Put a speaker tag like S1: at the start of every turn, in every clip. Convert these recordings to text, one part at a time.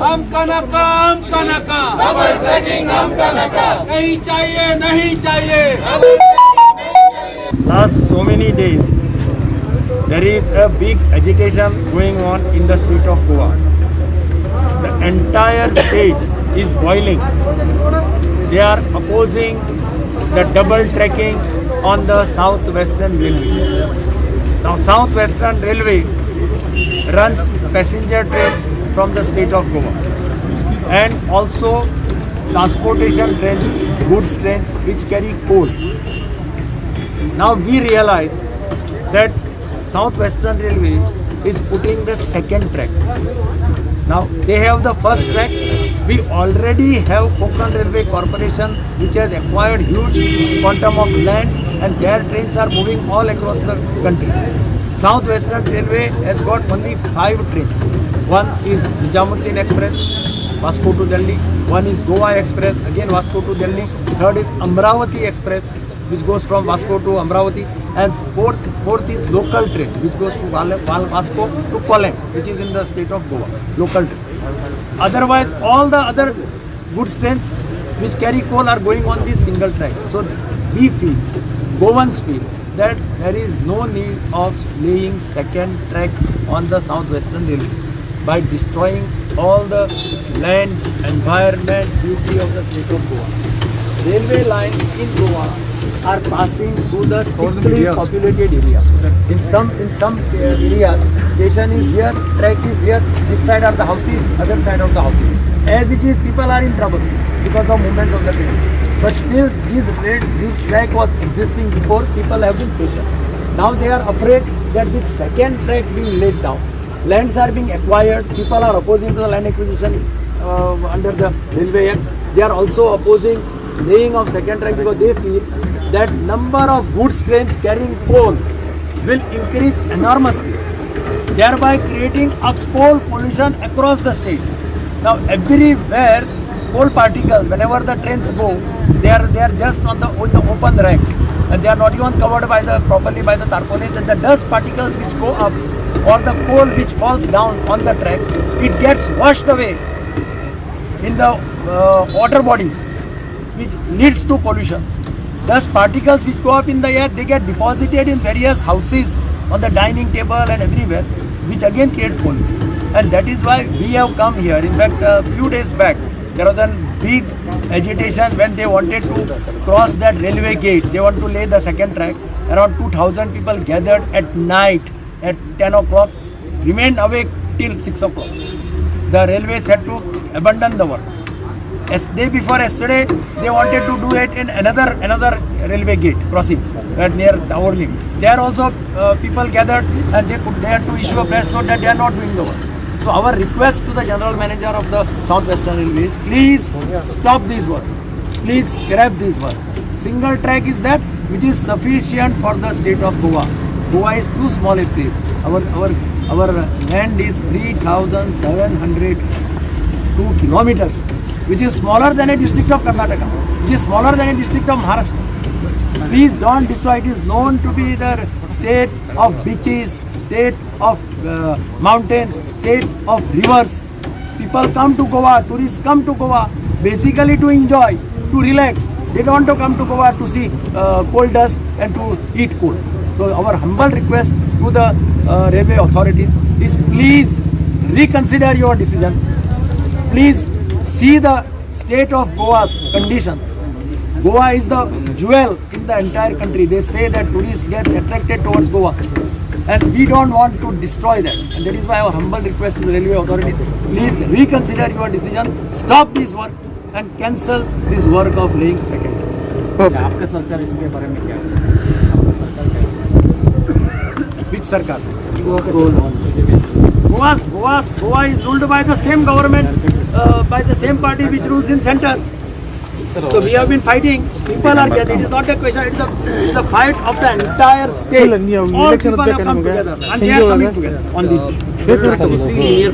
S1: हमका नका
S2: double trekking हमका नका
S1: नहीं चाहिए नहीं चाहिए।
S3: Last so many days, there is a big agitation going on in the state of Goa. The entire state is boiling. They are opposing the double tracking on the South-Western Railway. Now, South-Western Railway runs passenger trains from the state of Goa and also transportation trains, goods trains which carry coal. Now we realize that South-Western Railway is putting the second track. Now they have the first track. We already have Konkan Railway Corporation which has acquired huge quantum of land and their trains are moving all across the country. South-Western Railway has got only 5 trains. One is Nizamuddin Express, Vasco to Delhi. One is Goa Express, again Vasco to Delhi. Third is Amravati Express, which goes from Vasco to Amravati. And fourth is local train, which goes to Vasco to Mollem, which is in the state of Goa. Local train. Otherwise, all the other goods trains which carry coal are going on this single track. So we feel, Goans feel, that there is no need of laying second track on the South-Western Railway by destroying all the land, environment, beauty of the state of Goa. Railway lines in Goa are passing through the thickly populated area. In some areas, station is here, track is here, this side are the houses, other side of the houses. As it is, people are in trouble because of movements of the train. But still, this track was existing before, people have been patient. Now they are afraid that with second track being laid down, lands are being acquired, people are opposing to the land acquisition under the Railway Act. They are also opposing laying of second track because they feel that number of goods trains carrying coal will increase enormously, thereby creating a coal pollution across the state. Now everywhere coal particles, whenever the trains go, they are just on the open racks and they are not even covered properly by the tarpaulins, and the dust particles which go up or the coal which falls down on the track, it gets washed away in the water bodies, which leads to pollution. Dust particles which go up in the air, they get deposited in various houses, on the dining table and everywhere, which again creates pollution. And that is why we have come here. In fact, a few days back, there was a big agitation when they wanted to cross that railway gate. They want to lay the second track. Around 2,000 people gathered at night at 10 o'clock, remained awake till 6 o'clock. The railways had to abandon the work. As day before yesterday, they wanted to do it in another railway gate crossing near our limit. There also people gathered and they had to issue a press note that they are not doing the work. So our request to the General Manager of the South-Western Railways, please stop this work. Please scrap this work. Single track is that which is sufficient for the state of Goa. Goa is too small a place. Our land is 3,702 kilometers, which is smaller than a district of Karnataka, which is smaller than a district of Maharashtra. Please don't destroy. It is known to be the state of beaches, state of mountains, state of rivers. People come to Goa, tourists come to Goa basically to enjoy, to relax. They don't want to come to Goa to see coal dust and to eat coal. So our humble request to the railway authorities is please reconsider your decision. Please see the state of Goa's condition. Goa is the jewel in the entire country. They say that tourists get attracted towards Goa, and we don't want to destroy that. And that is why our humble request to the railway authorities, please reconsider your decision, stop this work and cancel this work of laying second.
S4: आपका सरकार इनके बारे में क्या
S3: Which sarkar? Goa is ruled by the same government, by the same party which rules in center. So we have been fighting. People are getting. It is not a question. It is the fight of the entire state. All people have come together, and they are coming together on this issue.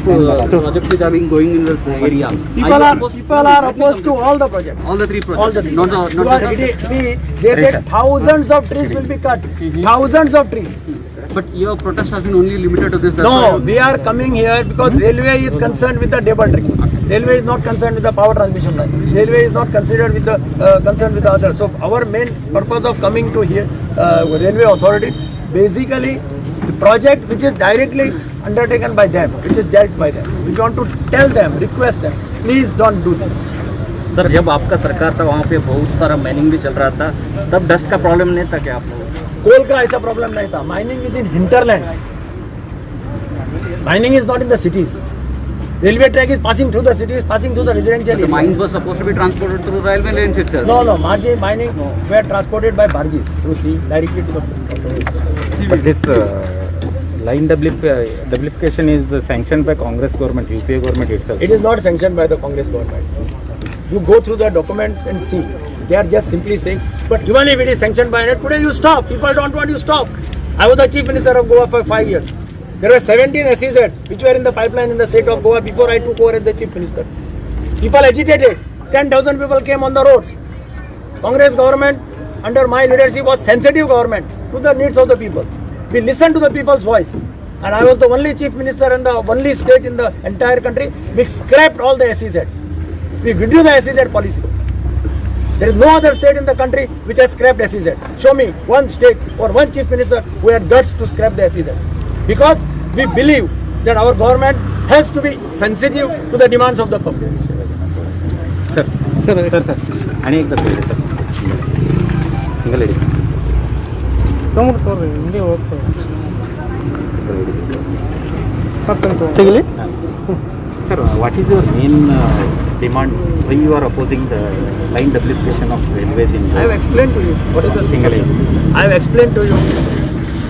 S4: project which are being going in the area.
S3: People are opposed to all the projects.
S4: All the three projects.
S3: All the three.
S4: Not
S3: See, they said thousands of trees will be cut. Thousands of trees.
S4: But your protest has been only limited to this.
S3: No, we are coming here because railway is concerned with the debauchery. Railway is not concerned with the power transmission line. Railway is not considered with the concerned with the others. So our main purpose of coming to here, railway authority, basically the project which is directly undertaken by them, which is dealt by them. We want to tell them, request them, please don't do this.
S4: Sir जब आपका सरकार था वहाँ पे बहुत सारा mining भी चल रहा था, तब डस्ट का प्रॉब्लम नहीं था क्या आप लोगों को?
S3: कोल का ऐसा प्रॉब्लम नहीं था. Mining is in hinterland. Mining is not in the cities. Railway track is passing through the cities, passing through the residential
S4: The
S3: areas.
S4: mines were supposed to be transported through railway lanes itself.
S3: No, mining were transported by barges through sea directly to the.
S5: But this line duplication is sanctioned by Congress government, UPA government itself.
S3: It is not sanctioned by the Congress government. You go through the documents and see. They are just simply saying. But even if it is sanctioned by it, today you stop. People don't want you stop. I was the Chief Minister of Goa for 5 years. There were 17 SEZs which were in the pipeline in the state of Goa before I took over as the Chief Minister. People agitated. 10,000 people came on the roads. Congress government under my leadership was sensitive government to the needs of the people. We listened to the people's voice. And I was the only Chief Minister and the only state in the entire country which scrapped all the SEZs. We withdrew the SEZ policy. There is no other state in the country which has scrapped SEZs. Show me one state or one Chief Minister who had guts to scrap the SEZs. Because we believe that our government has to be sensitive to the demands of the public.
S5: Sir. आणि एकदा single lady. Sir, what is your main demand? Why you are opposing the line duplication of railways in?
S3: I have explained to you what is the
S5: Single
S3: situation. I have explained to you.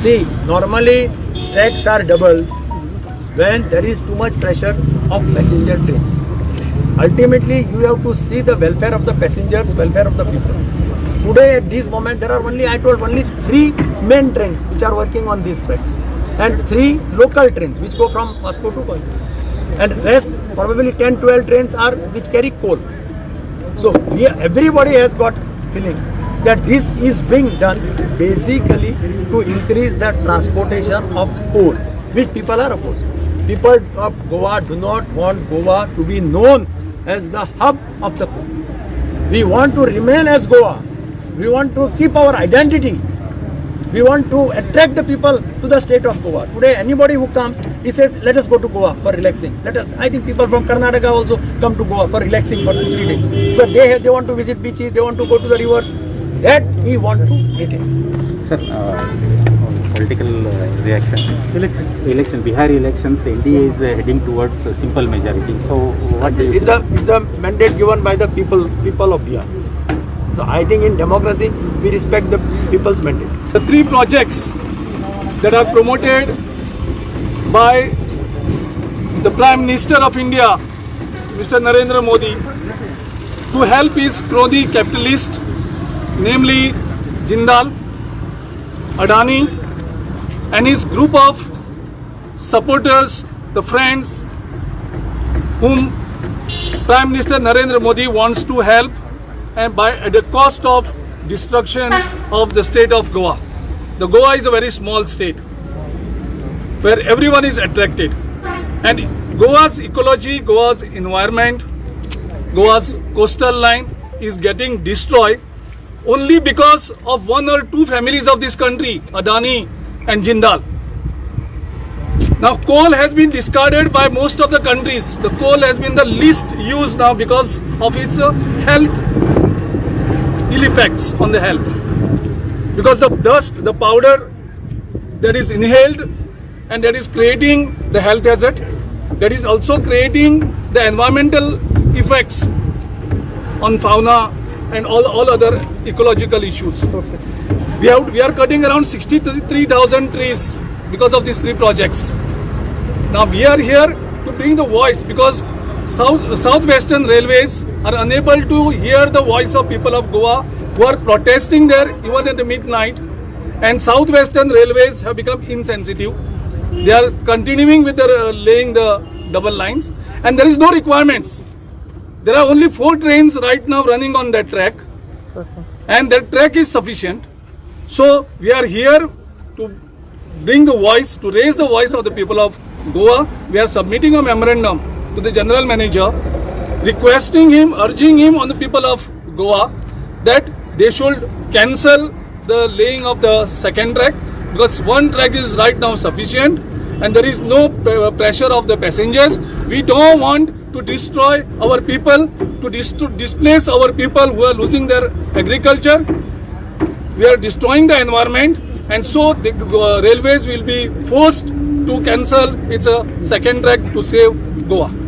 S3: See, normally tracks are double when there is too much pressure of passenger trains. Ultimately, you have to see the welfare of the passengers, welfare of the people. Today, at this moment, there are only 3 main trains which are working on this track, and 3 local trains which go from Moscow to Kochi. And rest, probably 10-12 trains are which carry coal. So everybody has got feeling that this is being done basically to increase the transportation of coal, which people are opposed. People of Goa do not want Goa to be known as the hub of the coal. We want to remain as Goa. We want to keep our identity. We want to attract the people to the state of Goa. Today, anybody who comes, he says, let us go to Goa for relaxing. I think people from Karnataka also come to Goa for relaxing for 2-3 days. Because they want to visit beaches, they want to go to the rivers. That we want to retain.
S5: Sir, political reaction. Election. Bihar elections. NDA is heading towards a simple majority. So what?
S3: It's a mandate given by the people of Bihar. So I think in democracy we respect the people's mandate.
S1: The 3 projects that are promoted by the Prime Minister of India, Mr. Narendra Modi, to help his crony capitalist, namely Jindal, Adani, and his group of supporters, the friends whom Prime Minister Narendra Modi wants to help, and at the cost of destruction of the state of Goa. The Goa is a very small state where everyone is attracted, and Goa's ecology, Goa's environment, Goa's coastal line is getting destroyed only because of 1 or 2 families of this country, Adani and Jindal. Now coal has been discarded by most of the countries. The coal has been the least used now because of its health ill effects on the health, because the dust, the powder that is inhaled and that is creating the health hazard, that is also creating the environmental effects on fauna and all other ecological issues. We are cutting around 63,000 trees because of these 3 projects. Now we are here to bring the voice, because Southwestern Railways are unable to hear the voice of people of Goa who are protesting there even at the midnight, and Southwestern Railways have become insensitive. They are continuing with their laying the double lines, and there is no requirements. There are only 4 trains right now running on that track, and that track is sufficient. So we are here to bring the voice, to raise the voice of the people of Goa, we are submitting a memorandum to the general manager, requesting him, urging him on the people of Goa that they should cancel the laying of the second track, because one track is right now sufficient and there is no pressure of the passengers. We don't want to destroy our people, to displace our people who are losing their agriculture. We are destroying the environment, and so the railways will be forced to cancel its second track to save Goa.